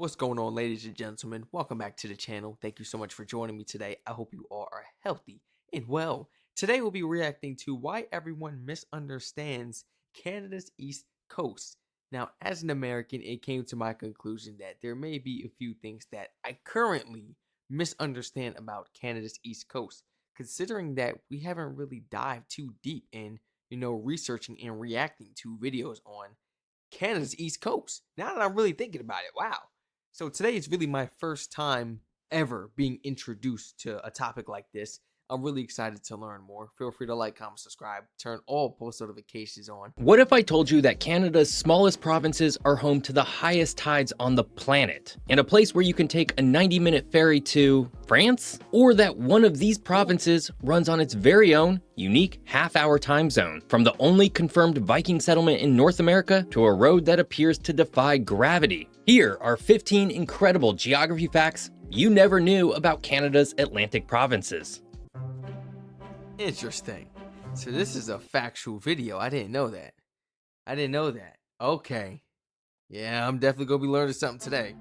What's going on, ladies and gentlemen? Welcome back to the channel. Thank you so much for joining me today. I hope you all are healthy and well. Today we'll be reacting to why everyone misunderstands Canada's East Coast. Now, as an American, it came to my conclusion that there may be a few things that I currently misunderstand about Canada's East Coast, considering that we haven't really dived too deep in, researching and reacting to videos on Canada's East Coast. Now that I'm really thinking about it, wow. So today is really my first time ever being introduced to a topic like this. I'm really excited to learn more. Feel free to like, comment, subscribe, turn all post notifications on. What if I told you that Canada's smallest provinces are home to the highest tides on the planet, and a place where you can take a 90-minute ferry to France? Or that one of these provinces runs on its very own unique half-hour time zone, from the only confirmed Viking settlement in North America to a road that appears to defy gravity? Here are 15 incredible geography facts you never knew about Canada's Atlantic provinces. Interesting. So this is a factual video. I didn't know that. Okay. Yeah, I'm definitely going to be learning something today.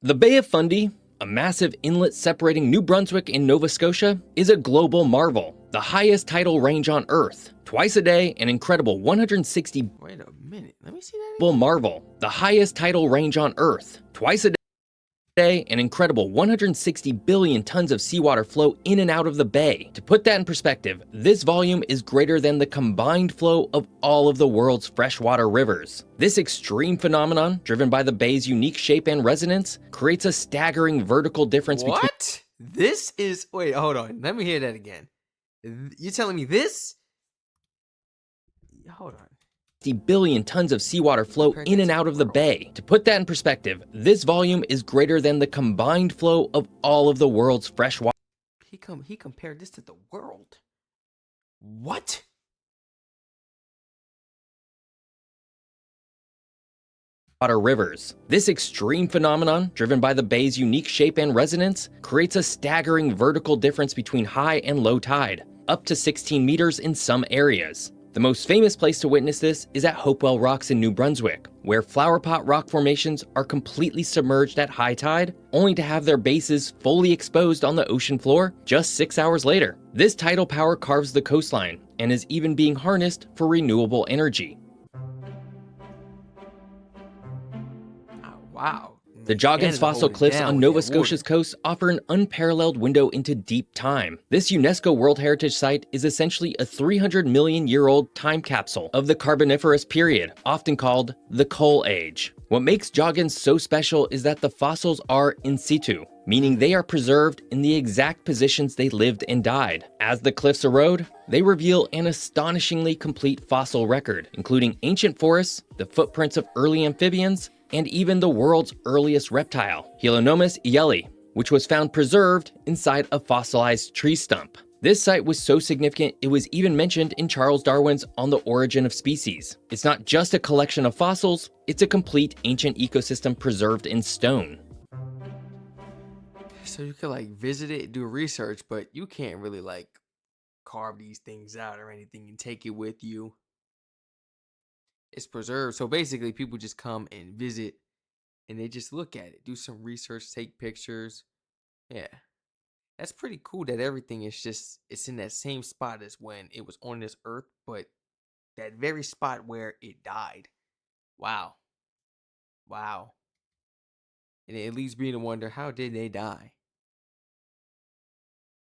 The Bay of Fundy, a massive inlet separating New Brunswick and Nova Scotia, is a global marvel. The highest tidal range on Earth. Twice a day, an incredible 160... Wait a minute. Let me see that again. Marvel. The highest tidal range on Earth. Twice a day, an incredible 160 billion tons of seawater flow in and out of the bay. To put that in perspective, this volume is greater than the combined flow of all of the world's freshwater rivers. This extreme phenomenon, driven by the bay's unique shape and resonance, creates a staggering vertical difference between... What? This is... Wait, hold on. Let me hear that again. You telling me this? Hold on. 50 billion tons of seawater flow in and out of the bay. To put that in perspective, this volume is greater than the combined flow of all of the world's freshwater. He compared this to the world. What? Rivers. This extreme phenomenon, driven by the bay's unique shape and resonance, creates a staggering vertical difference between high and low tide, up to 16 meters in some areas. The most famous place to witness this is at Hopewell Rocks in New Brunswick, where flowerpot rock formations are completely submerged at high tide, only to have their bases fully exposed on the ocean floor just 6 hours later. This tidal power carves the coastline and is even being harnessed for renewable energy. Oh, wow. The Joggins Fossil Cliffs on Nova Scotia's coast offer an unparalleled window into deep time. This UNESCO World Heritage Site is essentially a 300-million-year-old time capsule of the Carboniferous period, often called the Coal Age. What makes Joggins so special is that the fossils are in situ, meaning they are preserved in the exact positions they lived and died. As the cliffs erode, they reveal an astonishingly complete fossil record, including ancient forests, the footprints of early amphibians, and even the world's earliest reptile, Helionomus ieli, which was found preserved inside a fossilized tree stump. This site was so significant it was even mentioned in Charles Darwin's On the Origin of Species. It's not just a collection of fossils, it's a complete ancient ecosystem preserved in stone. So you could visit it, do research, but you can't really carve these things out or anything and take it with you. It's preserved. So basically people just come and visit and they just look at it, do some research, take pictures. Yeah. That's pretty cool that everything is it's in that same spot as when it was on this earth, but that very spot where it died. Wow. Wow. And it leaves me to wonder, how did they die?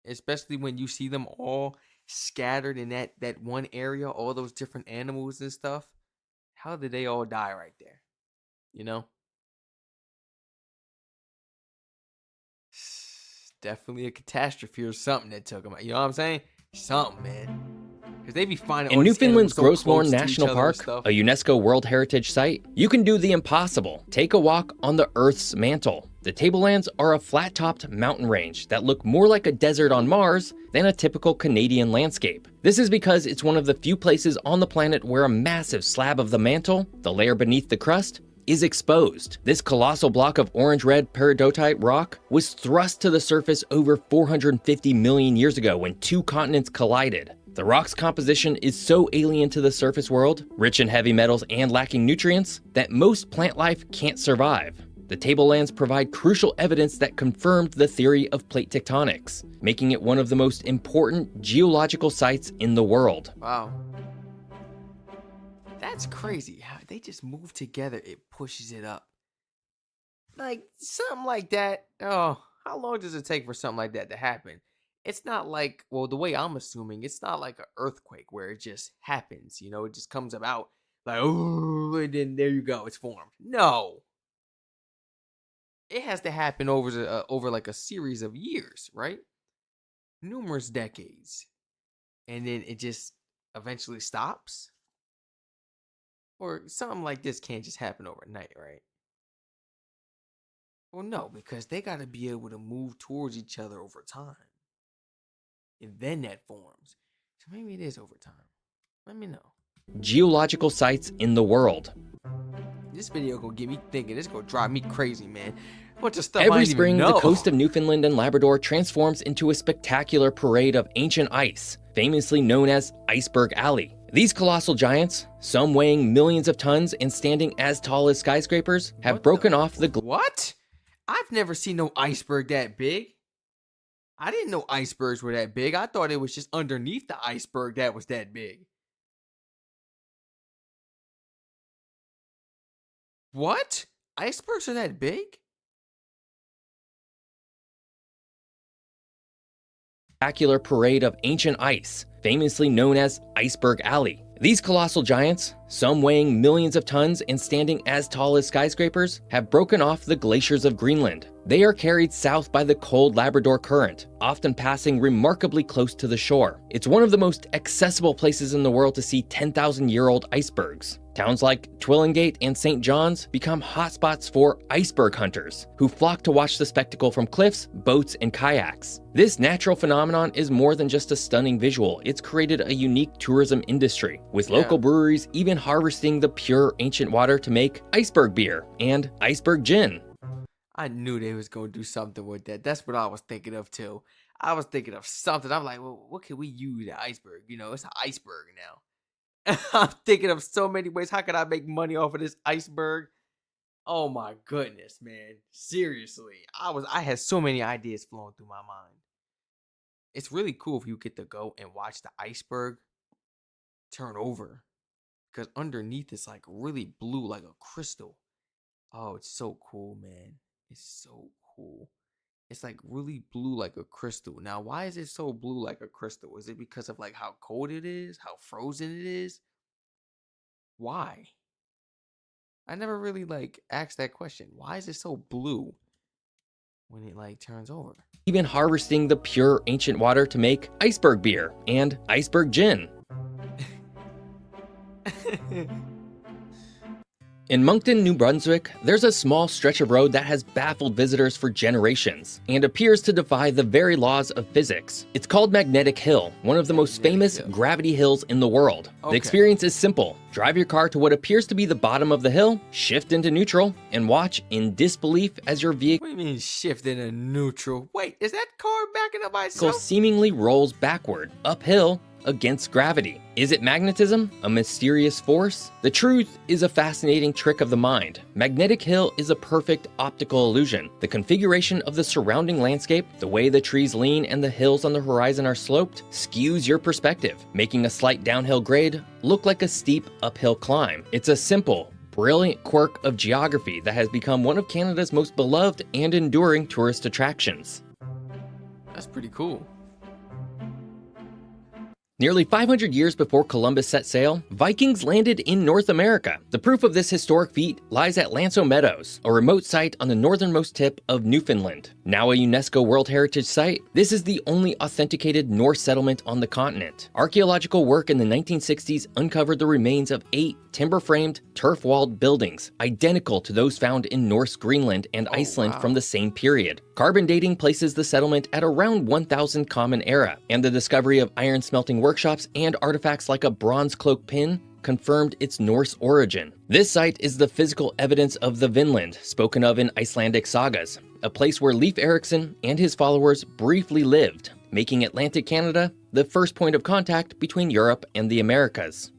Especially when you see them all scattered in that one area, all those different animals and stuff. How did they all die right there? Definitely a catastrophe or something that took them out. You know what I'm saying? Something, man. Because they be finding... In Newfoundland's Grossmore National Park, a UNESCO World Heritage Site, you can do the impossible. Take a walk on the Earth's mantle. The tablelands are a flat-topped mountain range that look more like a desert on Mars than a typical Canadian landscape. This is because it's one of the few places on the planet where a massive slab of the mantle, the layer beneath the crust, is exposed. This colossal block of orange-red peridotite rock was thrust to the surface over 450 million years ago when two continents collided. The rock's composition is so alien to the surface world, rich in heavy metals and lacking nutrients, that most plant life can't survive. The tablelands provide crucial evidence that confirmed the theory of plate tectonics, making it one of the most important geological sites in the world. Wow. That's crazy. How they just move together, it pushes it up. Like, something like that. Oh, how long does it take for something like that to happen? It's not like, well, the way I'm assuming, it's not like an earthquake where it just happens, it just comes about like, oh, and then there you go, it's formed. No. It has to happen over like a series of years, right? Numerous decades. And then it just eventually stops. Or something like this can't just happen overnight, right? Well, no, because they got to be able to move towards each other over time. And then that forms. So maybe it is over time. Let me know. Geological sites in the world. This video gonna get me thinking. It's gonna drive me crazy, man. What the stuff I Every didn't spring, even know. the coast of Newfoundland and Labrador transforms into a spectacular parade of ancient ice, famously known as Iceberg Alley. These colossal giants, some weighing millions of tons and standing as tall as skyscrapers, have broken off the... What? I've never seen no iceberg that big. I didn't know icebergs were that big. I thought it was just underneath the iceberg that was that big. What? Icebergs are that big? Spectacular parade of ancient ice, famously known as Iceberg Alley. These colossal giants, some weighing millions of tons and standing as tall as skyscrapers, have broken off the glaciers of Greenland. They are carried south by the cold Labrador Current, often passing remarkably close to the shore. It's one of the most accessible places in the world to see 10,000-year-old icebergs. Towns like Twillingate and St. John's become hotspots for iceberg hunters, who flock to watch the spectacle from cliffs, boats, and kayaks. This natural phenomenon is more than just a stunning visual. It's created a unique tourism industry, with local breweries even harvesting the pure ancient water to make iceberg beer and iceberg gin. I knew they was going to do something with that. That's what I was thinking of too. I was thinking of something. I'm like, well, what can we use the iceberg? It's an iceberg now. I'm thinking of so many ways. How can I make money off of this iceberg? Oh my goodness, man. Seriously. I had so many ideas flowing through my mind. It's really cool if you get to go and watch the iceberg turn over. Because underneath it's like really blue, like a crystal. Oh, it's so cool, man. It's so cool. It's like really blue like a crystal. Now, why is it so blue like a crystal? Is it because of like how cold it is? How frozen it is? Why? I never really like asked that question. Why is it so blue when it like turns over? Even harvesting the pure ancient water to make iceberg beer and iceberg gin. In Moncton, New Brunswick, there's a small stretch of road that has baffled visitors for generations and appears to defy the very laws of physics. It's called Magnetic Hill, one of the most famous gravity hills in the world. The experience is simple. Drive your car to what appears to be the bottom of the hill, shift into neutral, and watch in disbelief as your vehicle What do you mean shift into neutral? Wait, is that car backing up by itself? seemingly rolls backward, uphill, against gravity. Is it magnetism? A mysterious force? The truth is a fascinating trick of the mind. Magnetic Hill is a perfect optical illusion. The configuration of the surrounding landscape, the way the trees lean and the hills on the horizon are sloped, skews your perspective, making a slight downhill grade look like a steep uphill climb. It's a simple, brilliant quirk of geography that has become one of Canada's most beloved and enduring tourist attractions. That's pretty cool. Nearly 500 years before Columbus set sail, Vikings landed in North America. The proof of this historic feat lies at Lanceau Meadows, a remote site on the northernmost tip of Newfoundland. Now a UNESCO World Heritage Site, this is the only authenticated Norse settlement on the continent. Archaeological work in the 1960s uncovered the remains of 8 timber-framed, turf-walled buildings, identical to those found in Norse Greenland and Iceland from the same period. Carbon dating places the settlement at around 1000 Common Era, and the discovery of iron smelting workshops and artifacts like a bronze cloak pin confirmed its Norse origin. This site is the physical evidence of the Vinland, spoken of in Icelandic sagas, a place where Leif Erikson and his followers briefly lived, making Atlantic Canada the first point of contact between Europe and the Americas.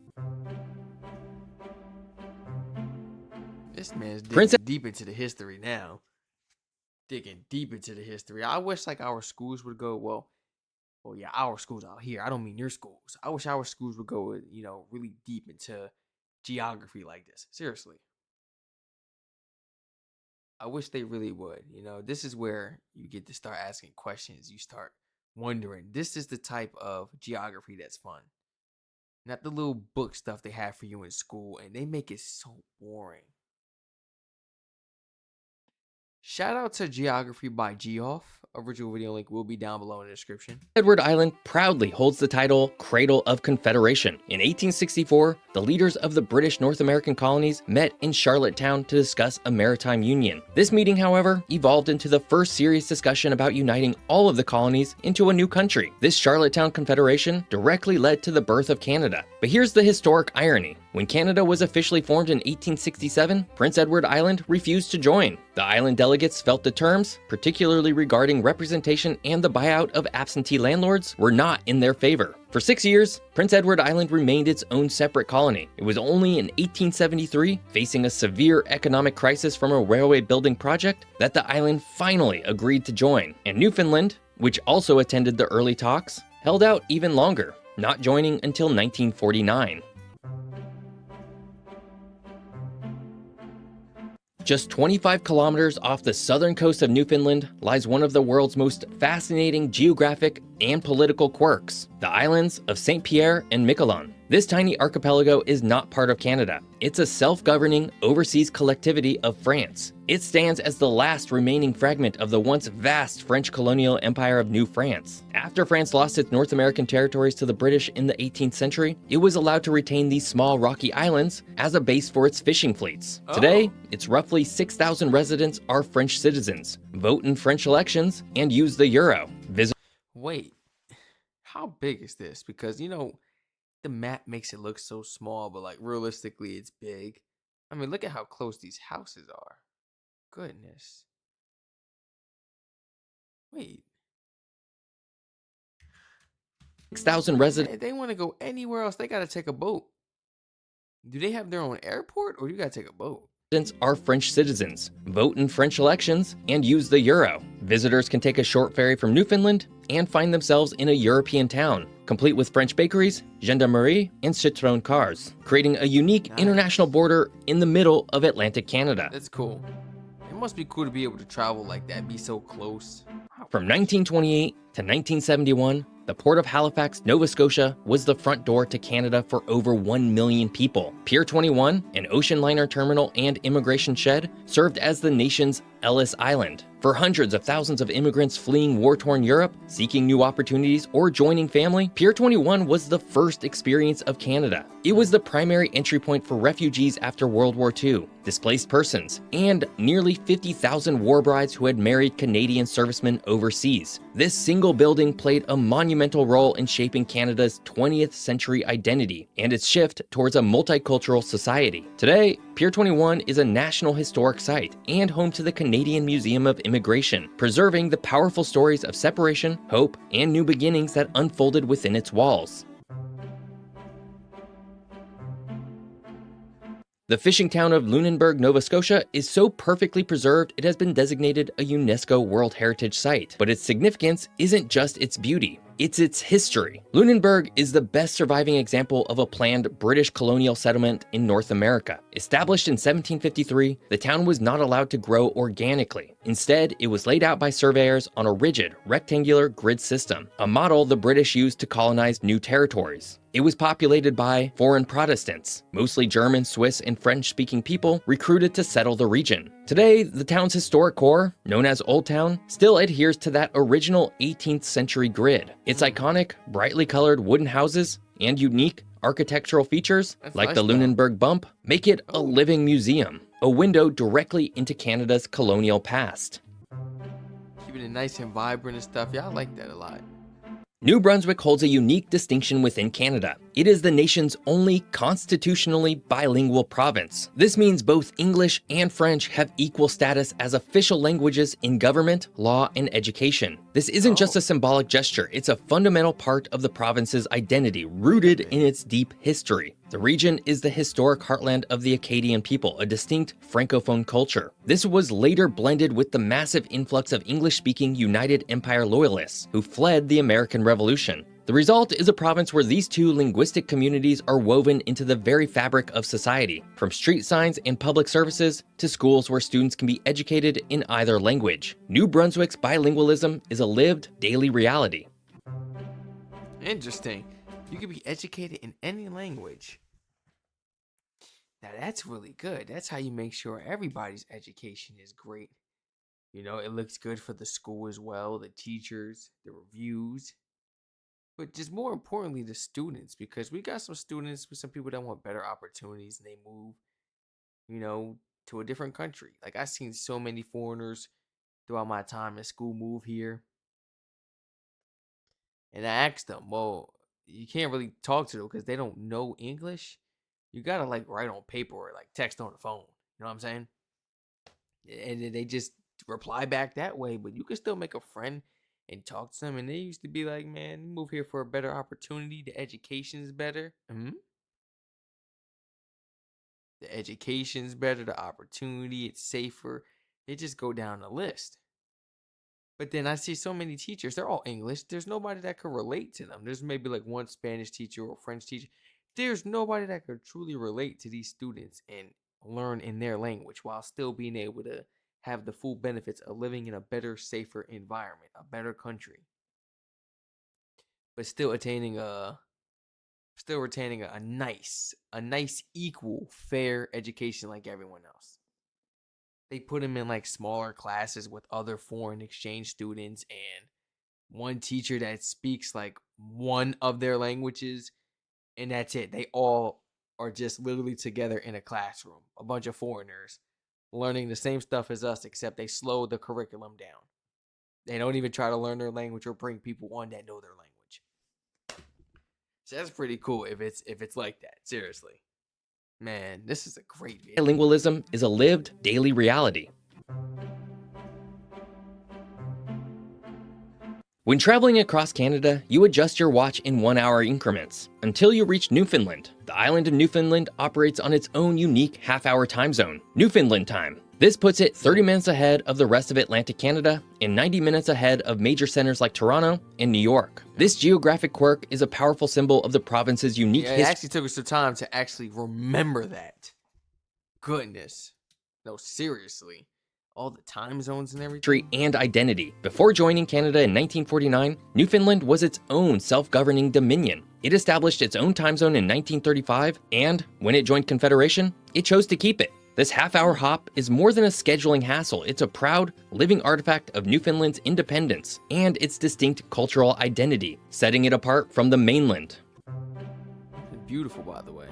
This man's Prince digging deep into the history now. Digging deep into the history. I wish like our schools would go, well, yeah, our schools out here. I don't mean your schools. I wish our schools would go, really deep into geography like this. Seriously. I wish they really would. This is where you get to start asking questions. You start wondering. This is the type of geography that's fun. Not the little book stuff they have for you in school, and they make it so boring. Shout out to Geography by Geoff. Original video link will be down below in the description. Edward Island proudly holds the title Cradle of Confederation. In 1864, the leaders of the British North American colonies met in Charlottetown to discuss a maritime union. This meeting, however, evolved into the first serious discussion about uniting all of the colonies into a new country. This Charlottetown Confederation directly led to the birth of Canada. But here's the historic irony. When Canada was officially formed in 1867, Prince Edward Island refused to join. The island delegates felt the terms, particularly regarding representation and the buyout of absentee landlords, were not in their favor. For 6 years, Prince Edward Island remained its own separate colony. It was only in 1873, facing a severe economic crisis from a railway building project, that the island finally agreed to join. And Newfoundland, which also attended the early talks, held out even longer, not joining until 1949. Just 25 kilometers off the southern coast of Newfoundland lies one of the world's most fascinating geographic and political quirks, the islands of St. Pier and Miquelon. This tiny archipelago is not part of Canada. It's a self-governing, overseas collectivity of France. It stands as the last remaining fragment of the once vast French colonial empire of New France. After France lost its North American territories to the British in the 18th century, it was allowed to retain these small rocky islands as a base for its fishing fleets. Today, its roughly 6,000 residents are French citizens, vote in French elections, and use the euro. Wait, how big is this? Because, the map makes it look so small, but like realistically, it's big. I mean, look at how close these houses are. Goodness. Wait. 6,000 residents. They want to go anywhere else, they got to take a boat. Do they have their own airport, or you got to take a boat? Are French citizens, vote in French elections, and use the euro. Visitors can take a short ferry from Newfoundland and find themselves in a European town, complete with French bakeries, gendarmerie, and Citroën cars, creating a unique international border in the middle of Atlantic Canada. That's cool. It must be cool to be able to travel like that, be so close. From 1928 to 1971, the Port of Halifax, Nova Scotia, was the front door to Canada for over 1 million people. Pier 21, an ocean liner terminal and immigration shed, served as the nation's Ellis Island. For hundreds of thousands of immigrants fleeing war-torn Europe, seeking new opportunities, or joining family, Pier 21 was the first experience of Canada. It was the primary entry point for refugees after World War II, displaced persons, and nearly 50,000 war brides who had married Canadian servicemen overseas. This single building played a monumental role in shaping Canada's 20th century identity and its shift towards a multicultural society. Today, Pier 21 is a National Historic Site and home to the Canadian Museum of Immigration, preserving the powerful stories of separation, hope, and new beginnings that unfolded within its walls. The fishing town of Lunenburg, Nova Scotia is so perfectly preserved it has been designated a UNESCO World Heritage Site. But its significance isn't just its beauty, it's its history. Lunenburg is the best surviving example of a planned British colonial settlement in North America. Established in 1753, the town was not allowed to grow organically. Instead, it was laid out by surveyors on a rigid, rectangular grid system, a model the British used to colonize new territories. It was populated by foreign Protestants, mostly German, Swiss, and French-speaking people recruited to settle the region. Today, the town's historic core, known as Old Town, still adheres to that original 18th century grid. Its iconic, brightly colored wooden houses and unique architectural features, like the Lunenburg bump, make it a living museum, a window directly into Canada's colonial past. Keeping it nice and vibrant and stuff. Yeah, I like that a lot. New Brunswick holds a unique distinction within Canada. It is the nation's only constitutionally bilingual province. This means both English and French have equal status as official languages in government, law, and education. This isn't just a symbolic gesture, it's a fundamental part of the province's identity, rooted in its deep history. The region is the historic heartland of the Acadian people, a distinct Francophone culture. This was later blended with the massive influx of English-speaking United Empire loyalists who fled the American Revolution. The result is a province where these two linguistic communities are woven into the very fabric of society, from street signs and public services to schools where students can be educated in either language. New Brunswick's bilingualism is a lived daily reality. Interesting. You can be educated in any language. Now that's really good. That's how you make sure everybody's education is great. You know, it looks good for the school as well, the teachers, the reviews, but just more importantly, the students, because we got some students with some people that want better opportunities and they move, you know, to a different country. Like I've seen so many foreigners throughout my time in school move here. And I asked them, well, you can't really talk to them because they don't know English. You gotta like write on paper or like text on the phone. You know what I'm saying? And then they just reply back that way, but you can still make a friend and talk to them. And they used to be like, man, move here for a better opportunity. The education's better. The education's better. The opportunity, it's safer. They just go down the list. But then I see so many teachers, they're all English. There's nobody that could relate to them. There's maybe like one Spanish teacher or French teacher. There's nobody that could truly relate to these students and learn in their language while still being able to have the full benefits of living in a better, safer environment, a better country. But still retaining a nice, equal, fair education like everyone else. They put them in like smaller classes with other foreign exchange students and one teacher that speaks like one of their languages, and that's it. They all are just literally together in a classroom, a bunch of foreigners learning the same stuff as us, except they slow the curriculum down. They don't even try to learn their language or bring people on that know their language. So that's pretty cool if it's like that. Seriously. Man, this is a great video. Bilingualism is a lived daily reality. When traveling across Canada, you adjust your watch in 1-hour increments until you reach Newfoundland. The island of Newfoundland operates on its own unique half-hour time zone, Newfoundland time. This puts it 30 minutes ahead of the rest of Atlantic Canada and 90 minutes ahead of major centers like Toronto and New York. This geographic quirk is a powerful symbol of the province's unique history. It actually took us some time to actually remember that. Goodness. No, seriously. All the time zones and everything. And identity. Before joining Canada in 1949, Newfoundland was its own self-governing dominion. It established its own time zone in 1935, and when it joined Confederation, it chose to keep it. This half-hour hop is more than a scheduling hassle. It's a proud, living artifact of Newfoundland's independence and its distinct cultural identity, setting it apart from the mainland. Beautiful, by the way.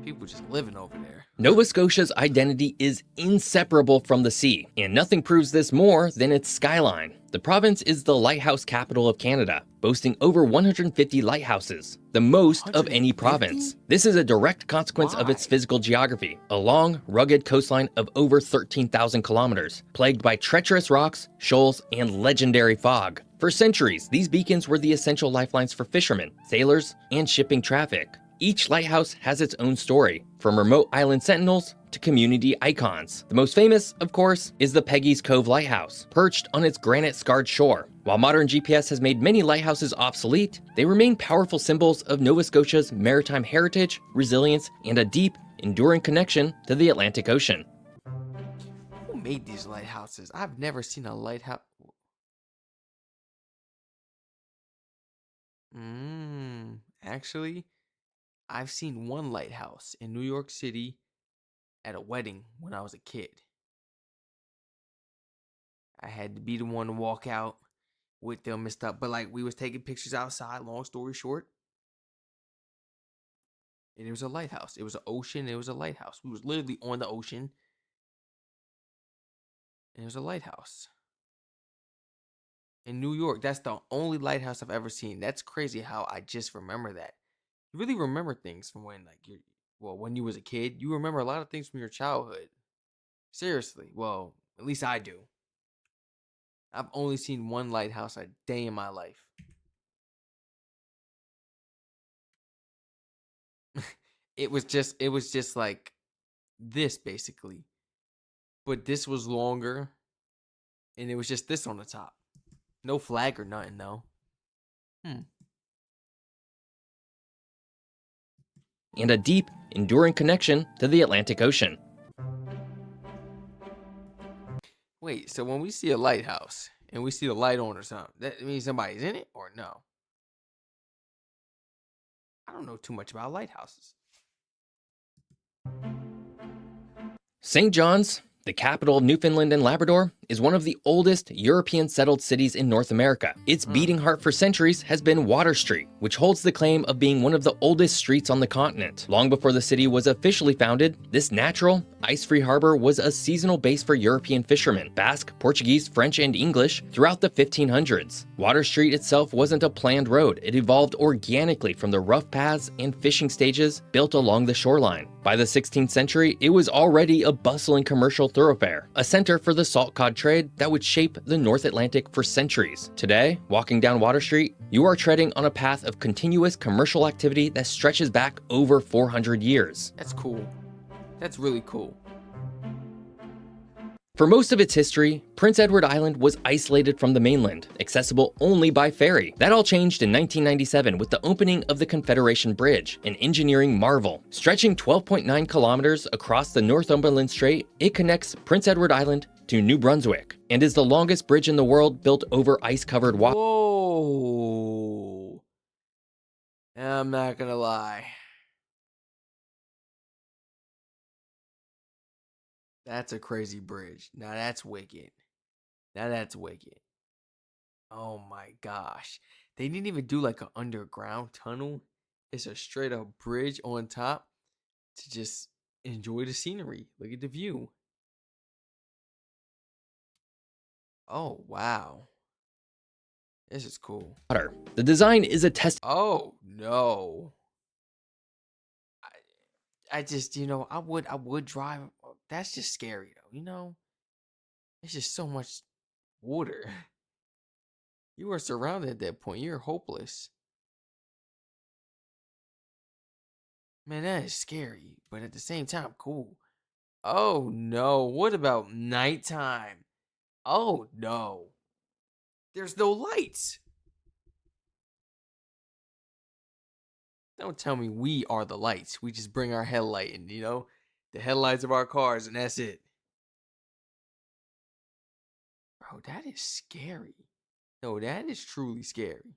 People just living over there. Nova Scotia's identity is inseparable from the sea, and nothing proves this more than its skyline. The province is the lighthouse capital of Canada, boasting over 150 lighthouses, the most of any province. This is a direct consequence of its physical geography, a long, rugged coastline of over 13,000 kilometers, plagued by treacherous rocks, shoals, and legendary fog. For centuries, these beacons were the essential lifelines for fishermen, sailors, and shipping traffic. Each lighthouse has its own story, from remote island sentinels to community icons. The most famous, of course, is the Peggy's Cove Lighthouse, perched on its granite-scarred shore. While modern GPS has made many lighthouses obsolete, they remain powerful symbols of Nova Scotia's maritime heritage, resilience, and a deep, enduring connection to the Atlantic Ocean. Who made these lighthouses? I've never seen a lighthouse. Actually, I've seen one lighthouse in New York City at a wedding when I was a kid. I had to be the one to walk out with them and stuff, but like we was taking pictures outside, long story short. And it was a lighthouse. It was an ocean, it was a lighthouse. We was literally on the ocean. And it was a lighthouse. In New York, that's the only lighthouse I've ever seen. That's crazy how I just remember that. You really remember things from when, like, when you was a kid. You remember a lot of things from your childhood. Seriously. Well, at least I do. I've only seen one lighthouse a day in my life. It was just like this basically. But this was longer and it was just this on the top. No flag or nothing though. And a deep, enduring connection to the Atlantic Ocean. Wait, so when we see a lighthouse and we see the light on or something, that means somebody's in it or no? I don't know too much about lighthouses. St. John's, the capital of Newfoundland and Labrador, is one of the oldest European settled cities in North America. Its beating heart for centuries has been Water Street, which holds the claim of being one of the oldest streets on the continent. Long before the city was officially founded, this natural, ice-free harbor was a seasonal base for European fishermen, Basque, Portuguese, French, and English, throughout the 1500s. Water Street itself wasn't a planned road. It evolved organically from the rough paths and fishing stages built along the shoreline. By the 16th century, it was already a bustling commercial thoroughfare, a center for the salt cod trade that would shape the North Atlantic for centuries. Today, walking down Water Street, you are treading on a path of continuous commercial activity that stretches back over 400 years. That's cool. That's really cool. For most of its history, Prince Edward Island was isolated from the mainland, accessible only by ferry. That all changed in 1997 with the opening of the Confederation Bridge, an engineering marvel. Stretching 12.9 kilometers across the Northumberland Strait, it connects Prince Edward Island to New Brunswick, and is the longest bridge in the world built over ice-covered water. Whoa. I'm not gonna lie. That's a crazy bridge. Now that's wicked. Oh my gosh. They didn't even do like an underground tunnel. It's a straight up bridge on top to just enjoy the scenery. Look at the view. Oh wow. This is cool. The design is a test. Oh no. I just, I would drive. That's just scary though, It's just so much water. You are surrounded at that point. You're hopeless. Man, that is scary, but at the same time, cool. Oh no. What about nighttime? Oh no. There's no lights. Don't tell me we are the lights. We just bring our headlight and, the headlights of our cars, and that's it. Bro, that is scary. No, that is truly scary.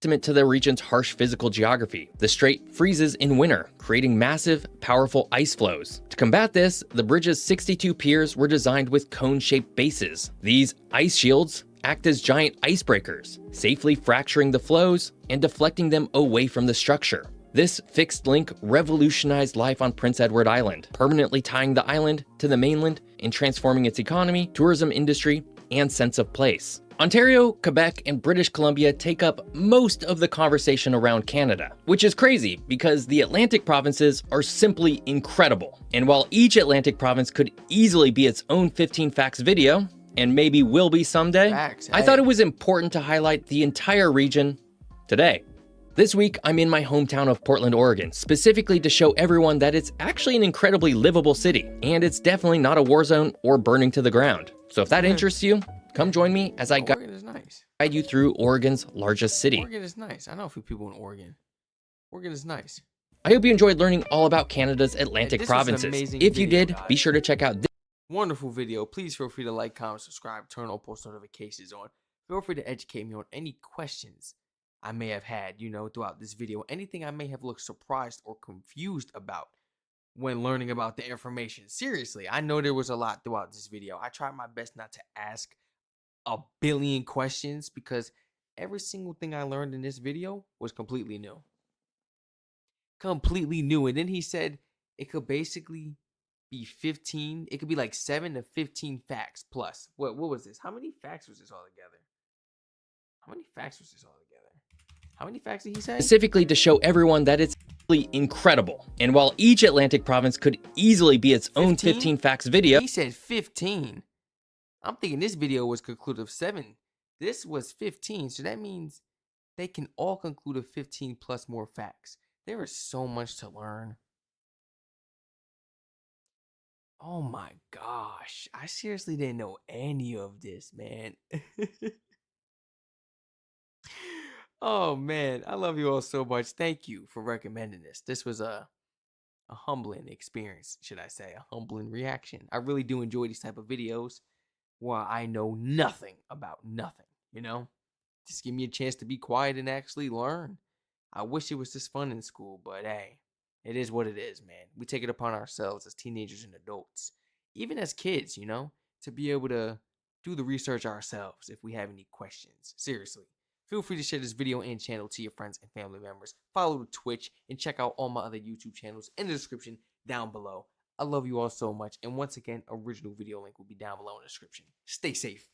To the region's harsh physical geography. The strait freezes in winter, creating massive, powerful ice flows. To combat this, the bridge's 62 piers were designed with cone-shaped bases. These ice shields act as giant icebreakers, safely fracturing the flows and deflecting them away from the structure. This fixed link revolutionized life on Prince Edward Island, permanently tying the island to the mainland and transforming its economy, tourism industry, and sense of place. Ontario, Quebec, and British Columbia take up most of the conversation around Canada, which is crazy because the Atlantic provinces are simply incredible. And while each Atlantic province could easily be its own 15 facts video, and maybe will be someday, I thought it was important to highlight the entire region today. This week, I'm in my hometown of Portland, Oregon, specifically to show everyone that it's actually an incredibly livable city, and it's definitely not a war zone or burning to the ground. So if that interests you, come join me as I guide you through Oregon's largest city. Oregon is nice. I know a few people in Oregon. Oregon is nice. I hope you enjoyed learning all about Canada's Atlantic provinces. If you did, be sure to check out this wonderful video. Please feel free to like, comment, subscribe, turn on post notifications on. Feel free to educate me on any questions I may have had, throughout this video. Anything I may have looked surprised or confused about when learning about the information. Seriously, I know there was a lot throughout this video. I tried my best not to ask a billion questions because every single thing I learned in this video was completely new. And then he said it could basically be 15. It could be like 7 to 15 facts plus. What was this? How many facts was this all together? How many facts did he say? Specifically to show everyone that it's incredible. And while each Atlantic province could easily be its own 15 facts video, he said 15. I'm thinking this video was concluded of 7. This was 15, so that means they can all conclude of 15 plus more facts. There is so much to learn. Oh my gosh. I seriously didn't know any of this, man. Oh man, I love you all so much. Thank you for recommending this. This was a humbling experience, should I say, a humbling reaction. I really do enjoy these type of videos where I know nothing about nothing, you know? Just give me a chance to be quiet and actually learn. I wish it was this fun in school, but hey, it is what it is, man. We take it upon ourselves as teenagers and adults, even as kids, you know, to be able to do the research ourselves if we have any questions. Seriously. Feel free to share this video and channel to your friends and family members. Follow the Twitch and check out all my other YouTube channels in the description down below. I love you all so much. And once again, original video link will be down below in the description. Stay safe.